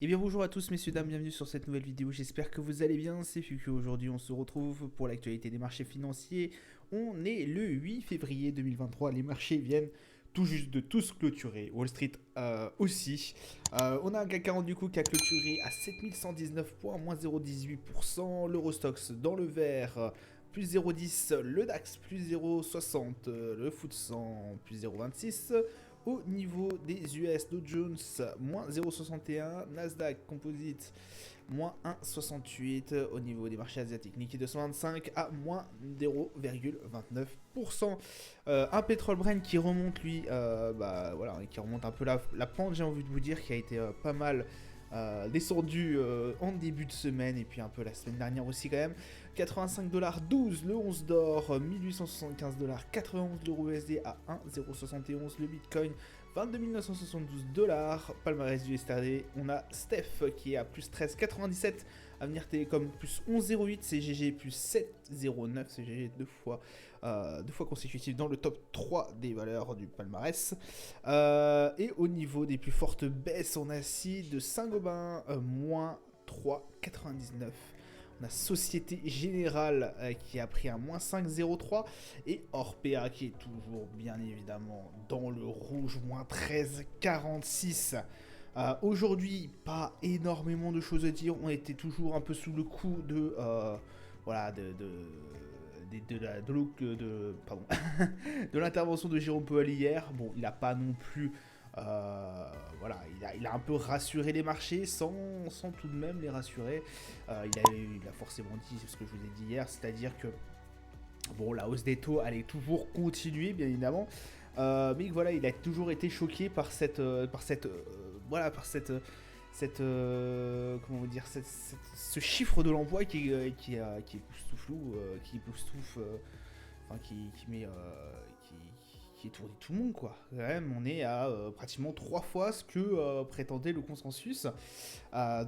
Et bien bonjour à tous messieurs dames, bienvenue sur cette nouvelle vidéo, j'espère que vous allez bien, c'est Fuku. Aujourd'hui on se retrouve pour l'actualité des marchés financiers. On est le 8 février 2023, les marchés viennent tout juste de tous clôturer, Wall Street aussi. On a un CAC 40 du coup qui a clôturé à 7119 points, moins 0,18%, l'Eurostox dans le vert, plus 0,10, le DAX plus 0,60, le FTSE 100 plus 0,26. Au niveau des US, Dow Jones, moins 0,61, Nasdaq Composite, moins 1,68. Au niveau des marchés asiatiques, Nikkei 225 à moins 0,29%. Un pétrole Brent qui remonte, lui, voilà, qui remonte un peu la pente, j'ai envie de vous dire, qui a été pas mal descendu en début de semaine et puis un peu la semaine dernière aussi quand même. 85,12$ le 11 d'or, 1875$, 91 l'euro USD à 1,071, le bitcoin 22 972$, palmarès du STRD, on a Steph qui est à plus 13,97, Avenir Télécom plus 11,08, CGG plus 7,09, CGG deux fois consécutif dans le top 3 des valeurs du palmarès. Et au niveau des plus fortes baisses, on a SI de Saint-Gobain, moins 3,99. On a Société Générale qui a pris un moins 5,03 et Orpea qui est toujours bien évidemment dans le rouge, moins 13,46. Aujourd'hui, pas énormément de choses à dire. On était toujours un peu sous le coup de voilà pardon, de l'intervention de Jérôme Powell hier. Bon, il n'a pas non plus voilà, il a un peu rassuré les marchés sans tout de même les rassurer. Il a forcément dit ce que je vous ai dit hier, c'est-à-dire que bon, la hausse des taux allait toujours continuer, bien évidemment, mais voilà, il a toujours été choqué par comment vous dire, ce chiffre de l'emploi qui époustoufle, enfin, qui étourdit tout le monde, quoi. Quand même, on est à pratiquement 3 fois ce que prétendait le consensus.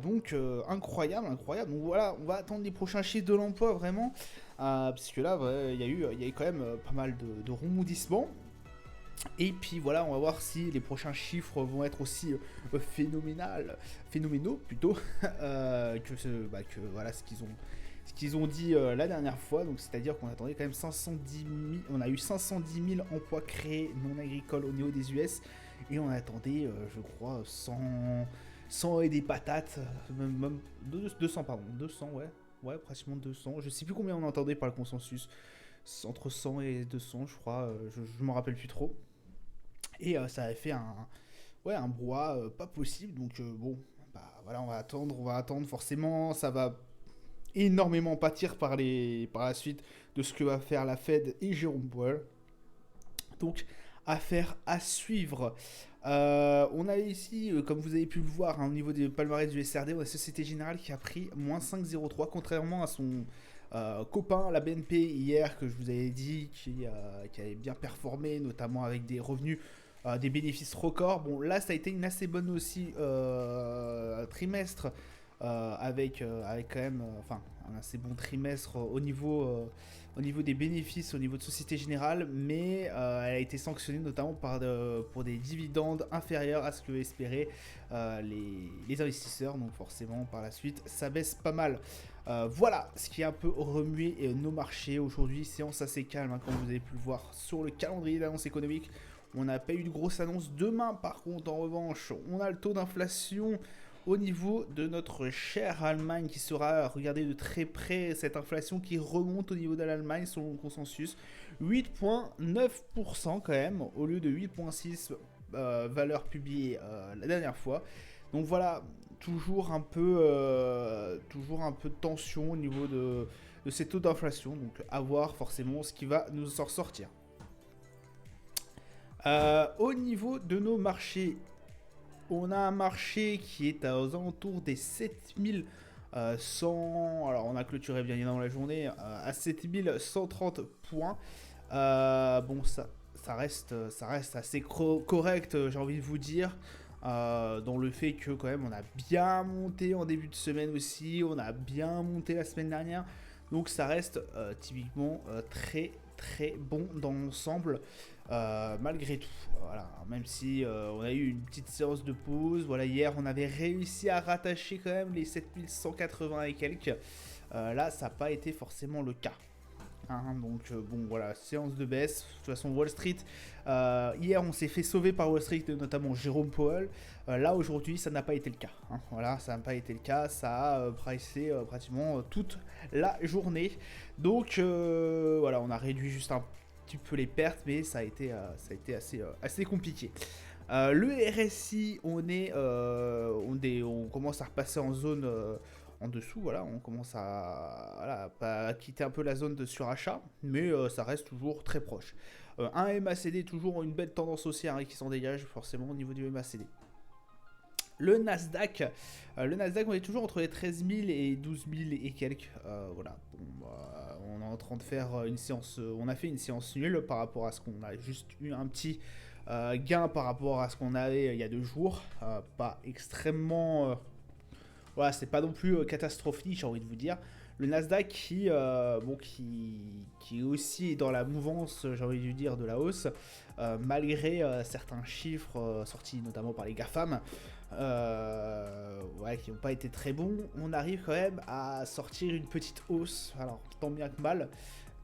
Donc incroyable, incroyable. Donc voilà, on va attendre les prochains chiffres de l'emploi vraiment, parce que là, il y a eu quand même pas mal de rebondissements. Et puis voilà, on va voir si les prochains chiffres vont être aussi phénoménaux plutôt, que voilà ce qu'ils ont dit la dernière fois. Donc c'est-à-dire qu'on attendait quand même 510 000, on a eu 510 000 emplois créés non agricoles au niveau des US, et on attendait, je crois, 100 et des patates, même 200, pardon, 200, ouais, pratiquement 200. Je sais plus combien on entendait par le consensus, entre 100 et 200, je crois, je m'en rappelle plus trop. Et ça avait fait un brouhaha pas possible. Donc bon, bah voilà, on va attendre. Forcément, ça va énormément pâtir par la suite de ce que va faire la Fed et Jérôme Powell. Donc, affaire à suivre. On a ici, comme vous avez pu le voir, hein, au niveau des palmarès du SRD, on a Société Générale qui a pris moins 5,03, contrairement à son copain, la BNP, hier, que je vous avais dit, qui avait bien performé, notamment avec des revenus, des bénéfices records. Bon, là, ça a été une assez bonne aussi trimestre, avec quand même un assez bon trimestre au niveau des bénéfices, au niveau de Société Générale, mais elle a été sanctionnée notamment pour des dividendes inférieurs à ce que espéraient les investisseurs. Donc forcément, par la suite, ça baisse pas mal. Voilà ce qui a un peu remué nos marchés aujourd'hui. Séance assez calme, hein, comme vous avez pu le voir sur le calendrier d'annonce économique. On n'a pas eu de grosse annonce. Demain, par contre, en revanche, on a le taux d'inflation au niveau de notre chère Allemagne qui sera regardée de très près, cette inflation qui remonte au niveau de l'Allemagne selon le consensus. 8,9% quand même, au lieu de 8,6% valeur publiée la dernière fois. Donc voilà, toujours un peu de tension au niveau de ces taux d'inflation. Donc à voir forcément ce qui va nous en sortir. Au niveau de nos marchés, on a un marché qui est aux alentours des 7100. Alors, on a clôturé bien évidemment la journée à 7130 points. Bon, ça reste assez correct, j'ai envie de vous dire. Dans le fait que, quand même, on a bien monté en début de semaine aussi. On a bien monté la semaine dernière. Donc, ça reste typiquement très très bon dans l'ensemble. malgré tout. Voilà, même si on a eu une petite séance de pause. Voilà, hier on avait réussi à rattacher quand même les 7180 et quelques. Là, ça n'a pas été forcément le cas. Hein, donc bon voilà, séance de baisse. De toute façon, Wall Street, hier on s'est fait sauver par Wall Street, notamment Jérôme Powell. Là aujourd'hui ça n'a pas été le cas, hein. Voilà, ça n'a pas été le cas, ça a pricé pratiquement toute la journée. Donc voilà, on a réduit juste un petit peu les pertes, mais ça a été assez compliqué. Le RSI, on commence à repasser en zone en dessous, voilà, on commence à quitter un peu la zone de surachat, mais ça reste toujours très proche. Un MACD, toujours une belle tendance haussière, hein, qui s'en dégage forcément au niveau du MACD. Le Nasdaq, on est toujours entre les 13 000 et 12 000 et quelques. Voilà, bon, on est en train de faire une séance, on a fait une séance nulle par rapport à ce qu'on a juste eu un petit gain par rapport à ce qu'on avait il y a 2 jours. Pas extrêmement, voilà, c'est pas non plus catastrophique, j'ai envie de vous dire. Le Nasdaq qui aussi est dans la mouvance, j'ai envie de dire, de la hausse, malgré certains chiffres sortis notamment par les GAFAM, ouais, qui n'ont pas été très bons. On arrive quand même à sortir une petite hausse, alors tant bien que mal,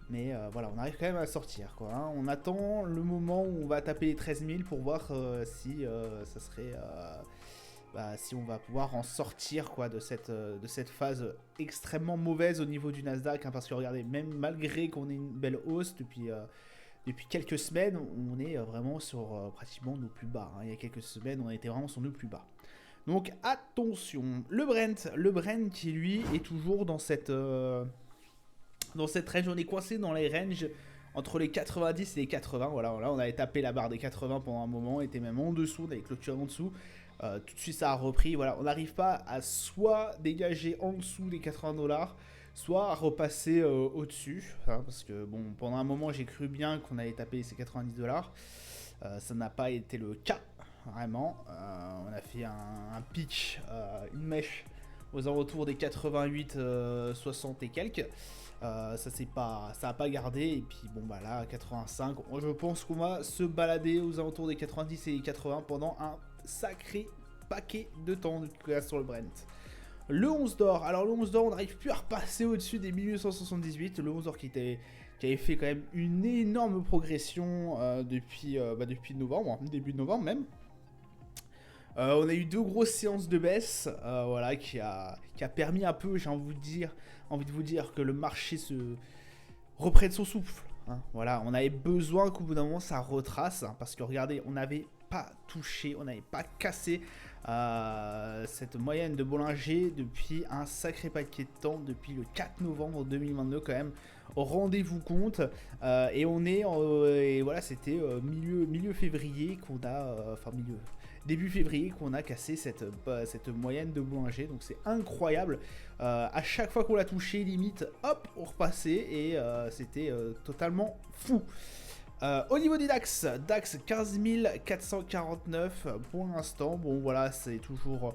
mais voilà, on arrive quand même à sortir, quoi, hein. On attend le moment où on va taper les 13 000 pour voir si ça serait... si on va pouvoir en sortir, quoi, de cette phase extrêmement mauvaise au niveau du Nasdaq, hein, parce que regardez, même malgré qu'on ait une belle hausse depuis quelques semaines, on est vraiment sur pratiquement nos plus bas, hein. Il y a quelques semaines, on était vraiment sur nos plus bas. Donc attention, le Brent qui lui est toujours dans cette range, on est coincé dans les ranges entre les 90 et les 80, voilà, on avait tapé la barre des 80 pendant un moment, on était même en dessous, on avait clôturé en dessous. Tout de suite ça a repris, voilà, on n'arrive pas à soit dégager en dessous des 80$, soit à repasser au-dessus, hein, parce que bon, pendant un moment j'ai cru bien qu'on allait taper ces 90$, ça n'a pas été le cas, vraiment. On a fait un pic, une mèche aux alentours des 88, 60 et quelques. Ça a pas gardé, et puis bon bah là 85, je pense qu'on va se balader aux alentours des 90 et 80 pendant un sacré paquet de temps sur le Brent. Le 11 d'or, alors le 11 d'or on n'arrive plus à repasser au-dessus des 1878, le 11 d'or qui avait fait quand même une énorme progression depuis novembre, début de novembre même. On a eu 2 grosses séances de baisse, voilà, qui a permis un peu, j'ai envie de vous dire que le marché se reprenne son souffle, hein. Voilà, on avait besoin qu'au bout d'un moment ça retrace, hein, parce que regardez, on n'avait pas touché, on n'avait pas cassé cette moyenne de Bollinger depuis un sacré paquet de temps, depuis le 4 novembre 2022 quand même. Rendez-vous compte, et on est et voilà, c'était milieu février qu'on a, début février qu'on a cassé cette moyenne de Bollinger, donc c'est incroyable. À chaque fois qu'on l'a touché, limite, hop, on repassait, et c'était totalement fou. Au niveau du DAX 15 449 pour l'instant. Bon voilà, c'est toujours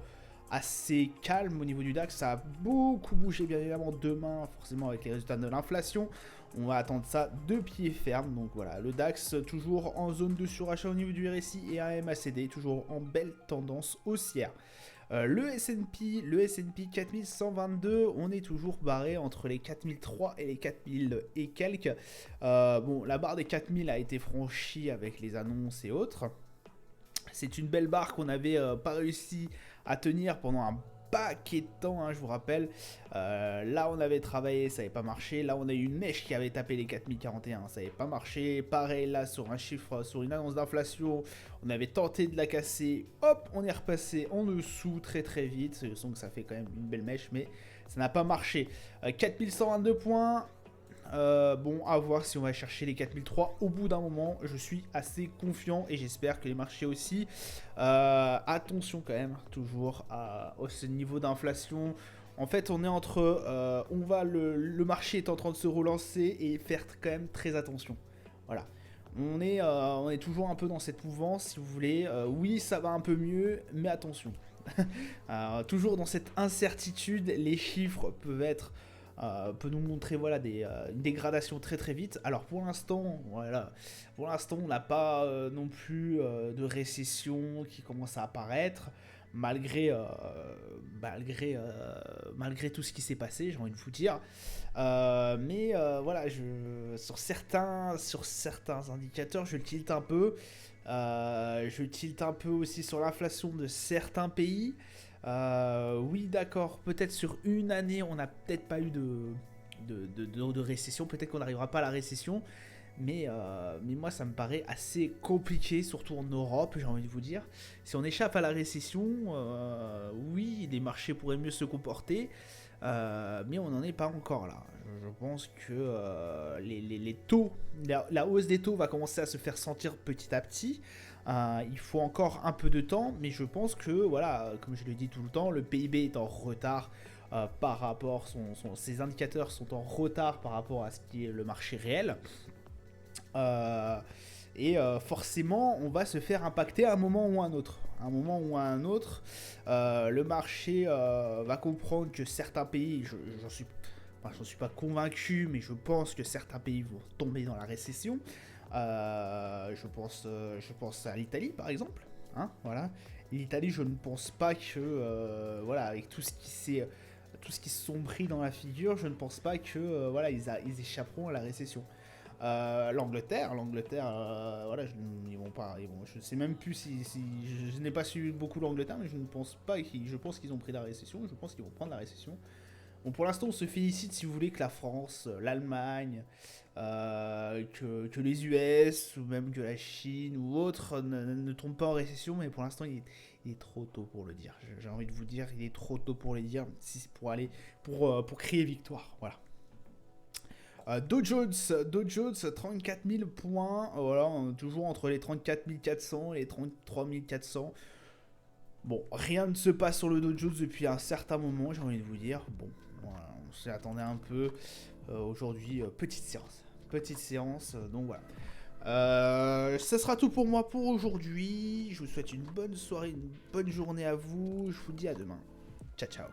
assez calme au niveau du DAX. Ça a beaucoup bougé bien évidemment demain, forcément avec les résultats de l'inflation. On va attendre ça de pied ferme. Donc voilà, le DAX toujours en zone de surachat au niveau du RSI, et un MACD toujours en belle tendance haussière. Le S&P 4122, on est toujours barré entre les 4003 et les 4000 et quelques. Bon, la barre des 4000 a été franchie avec les annonces et autres. C'est une belle barre qu'on n'avait pas réussi à tenir pendant un paquet de temps, hein, je vous rappelle. Là on avait travaillé, ça n'avait pas marché. Là on a eu une mèche qui avait tapé les 4041, ça n'avait pas marché. Pareil là sur un chiffre, sur une annonce d'inflation, on avait tenté de la casser, hop, on est repassé en dessous très très vite. Je sens que ça fait quand même une belle mèche, mais ça n'a pas marché. 4122 points. Bon, à voir si on va chercher les 4003 au bout d'un moment. Je suis assez confiant, et j'espère que les marchés aussi. Attention quand même, toujours à ce niveau d'inflation. En fait, on est entre... le marché est en train de se relancer, et faire quand même très attention. Voilà. On est toujours un peu dans cette mouvance, si vous voulez. Oui, ça va un peu mieux, mais attention. Toujours dans cette incertitude, les chiffres peuvent être peut nous montrer voilà, une dégradation très très vite. Alors pour l'instant, voilà, on n'a pas non plus de récession qui commence à apparaître, malgré, malgré tout ce qui s'est passé, j'ai envie de vous dire. Mais voilà, sur certains indicateurs, je tilte un peu. Je tilte un peu aussi sur l'inflation de certains pays. Oui, d'accord, peut-être sur une année, on n'a peut-être pas eu de récession. Peut-être qu'on n'arrivera pas à la récession. Mais moi, ça me paraît assez compliqué, surtout en Europe, j'ai envie de vous dire. Si on échappe à la récession, oui, les marchés pourraient mieux se comporter. Mais on n'en est pas encore là. Je pense que les taux, la hausse des taux va commencer à se faire sentir petit à petit. Il faut encore un peu de temps, mais je pense que, voilà, comme je le dis tout le temps, le PIB est en retard par rapport, ses indicateurs sont en retard par rapport à ce qui est le marché réel. Forcément, on va se faire impacter à un moment ou à un autre. À un moment ou à un autre, le marché va comprendre que certains pays, j'en suis pas convaincu, mais je pense que certains pays vont tomber dans la récession. Je pense à l'Italie par exemple. Hein, voilà. L'Italie, je ne pense pas que, voilà, avec tout ce qui sombrit dans la figure, je ne pense pas que, voilà, ils échapperont à la récession. L'Angleterre, voilà, ils vont pas, je sais même plus je n'ai pas suivi beaucoup l'Angleterre, mais je ne pense pas je pense qu'ils ont pris la récession, je pense qu'ils vont prendre la récession. Bon, pour l'instant, on se félicite, si vous voulez, que la France, l'Allemagne, que les US, ou même que la Chine ou autres ne tombent pas en récession, mais pour l'instant, il est trop tôt pour le dire. J'ai envie de vous dire, il est trop tôt pour le dire, pour crier victoire, voilà. Dow Jones, 34 000 points, voilà, toujours entre les 34 400 et les 33 400. Bon, rien ne se passe sur le Dow Jones depuis un certain moment, j'ai envie de vous dire. Bon, voilà, on s'y attendait un peu. Aujourd'hui, petite séance, donc voilà. Ça sera tout pour moi pour aujourd'hui. Je vous souhaite une bonne soirée, une bonne journée à vous. Je vous dis à demain. Ciao, ciao.